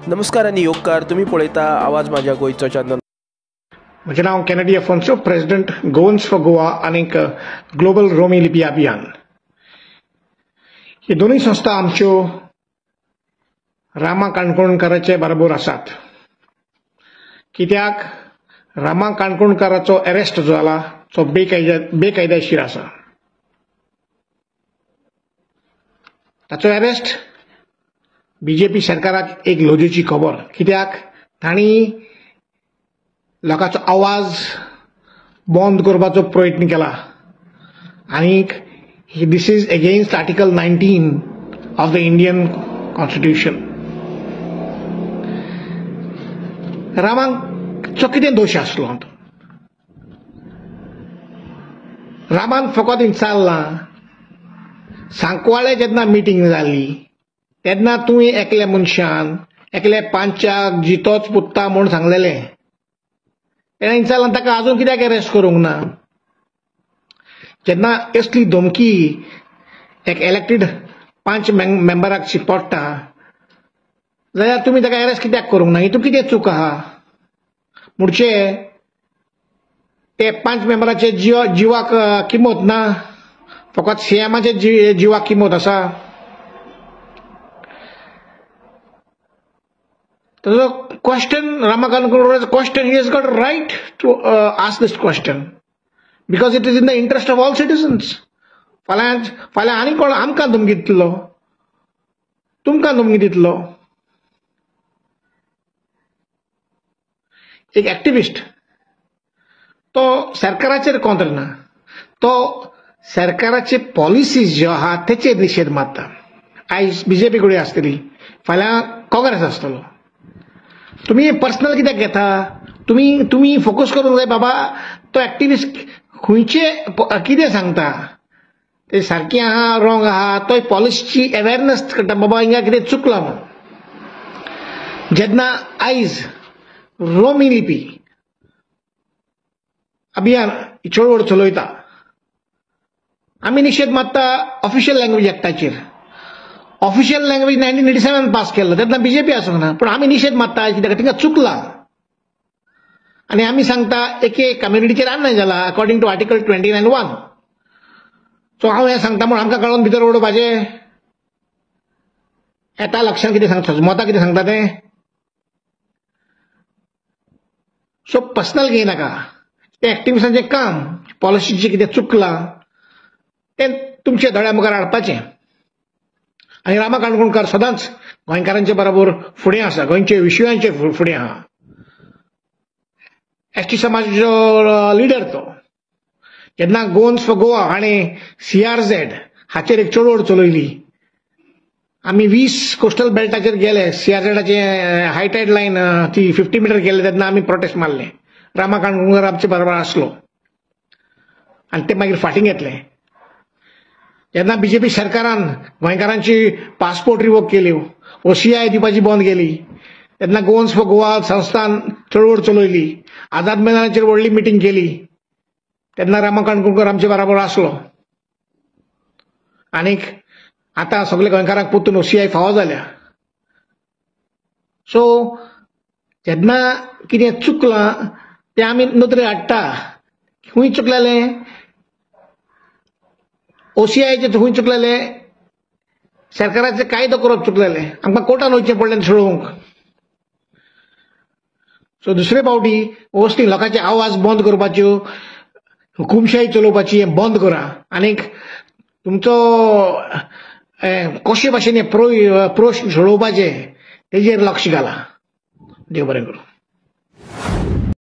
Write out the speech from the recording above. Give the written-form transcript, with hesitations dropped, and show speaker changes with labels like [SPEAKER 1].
[SPEAKER 1] नमस्कार आणि योगकार. तुम्ही पळयता आवाज माझ्या गोयचो चॅनल.
[SPEAKER 2] म्हजें नांव Kennedy Afonso, president Goans for Goa आनी ग्लोबल रोमी लिपी अभियान. ही दोनूय संस्था आमच्यो रामा काणकोणकाराचे बरोबर आसात. कित्याक रामा काणकोणकाराचो अरेस्ट जो जाला तो बेकायदेशीर आसा. ताचो अरेस्ट बीजेपी सरकाराक एक लजेची खबर. कित्याक तांणी लोकांचो आवाज बंद करपाचो प्रयत्न केला आनीक this is against article 19 of the Indian constitution. रामांचो कितें दोश आसलो? रामान फकत विचारलां, सांकवाळे जेन्ना मिटींग जाली तेन्ना तुवें एकल्या मनशान एकल्या पांचाक जितोच पुत्ता म्हूण सांगलेलें. तेणें विचारलां ताका आजून कित्याक अरेस्ट करूंक ना? जेन्ना असली धमकी एक इलेक्टेड 5 मेंबराक पडटा जाल्यार तुमी ताका अरेस्ट कित्याक करूंक ना? हितून कितें चूक आहा? म्हणचे ते 5 मेंबराचे जिवाक किंमत ना, फकत सीएमाचे जिवाक किंमत आसा. ताजो क्वेश्चन रामा काणकोणकाराचो question, he has got right to ask this question because it is in the interest of all citizens. फाल्यां आनी कोण आमकां धमकी दितलो, तुमकां धमकी दितलो. एक एक्टिविस्ट तो सरकाराचेर कोंत्र ना, तो सरकाराचे पॉलिसीज ज्यो आहा तेचेर निशेध मारता. आयज बीजेपी कडेन आसतली, फाल्यां काँग्रेस आसतलो. तुम्ही पर्सनल कित्याक घेता? तुम्ही फोकस करूंक जाय बाबा तो एक्टिविस्ट खंयचे कितें सांगता ते सारकें आहा रॉंग आहा, तो पॉलिसीची अवेअरनेस करता बाबा हिंगा कितें चुकलां म्हणून. जेन्ना आयज रोमी लिपी अभियान चळवळ चलयता, आमी निशेध मारता ऑफिशियल लँग्वेज एक्टाचेर. ऑफिशियल लँग्वेज 1987 पास केल्लो, तेन्ना बीजेपी आसूंक ना, पूण आमी निशेध मारता कित्याक तिंगा चुकलां. आनी आमी सांगता एके कम्युनिटीचेर अन्याय जाला अकॉर्डिंग टू आर्टिकल 29(1). सो हांव हें सांगता म्हूण आमकां कळोवन भितर उडोवपाचें? येता लक्षांत कितें सांगता, मोता कितें सांगता तें? सो पर्सनल घेयनाका. तें एक्टिविस्टांचें काम, पॉलिसीचें कितें चुकलां तें तुमच्या दोळ्या मुखार हाडपाचें. आनी रामा काणकोणकार सदांच गोंयकारांचे बरोबर फुडें आसा, गोंयच्या विशयांचे फुडें आहा. एसटी समाजाचो लिडर तो. जेन्ना गोवन्स फॉर गोवा हाणें CRZ हाचेर एक चळवळ चलयली, आमी 20 कोस्टल बेल्टाचेर गेले, CRZचे हाय टायड लायन ती 50 मिटर गेले तेन्ना आमी प्रोटेस्ट मारले. रामा काणकोणकार आमचे बरोबर आसलो आनी ते मागीर फाटीं घेतले. जेन्ना बीजेपी सरकारान गोंयकारांची पासपोर्ट रिवोक केल्यो, OCI दिवपाची बंद केली, तेन्ना गोवन्स फॉर गोवा संस्थान चळवळ चलयली, आझाद मैदानाचेर व्हडली मिटींग केली, तेन्ना रामा काणकोणकार आमचे बरोबर आसलो. आनीक आतां सगळे गोंयकारांक परतून OCI फावो जाल्या. सो जेन्ना कितें चुकलां तें आमी नदरेर हाडटा. खंय चुकलेलें? OCIचे खंय चुकलेलें? सरकाराचे कायदो करप चुकलेलें. आमकां कोर्टान वयचें पडलें सोडोवंक. सो दुसरे फावटी असली लोकांचे आवाज बंद करपाच्यो, हुकुमशाही चलोवपाची हें बंद करा. आनीक तुमचो कशे भाशेन प्रश्न सोडोवपाचे तेजेर लक्ष घाला. देव बरें करूं.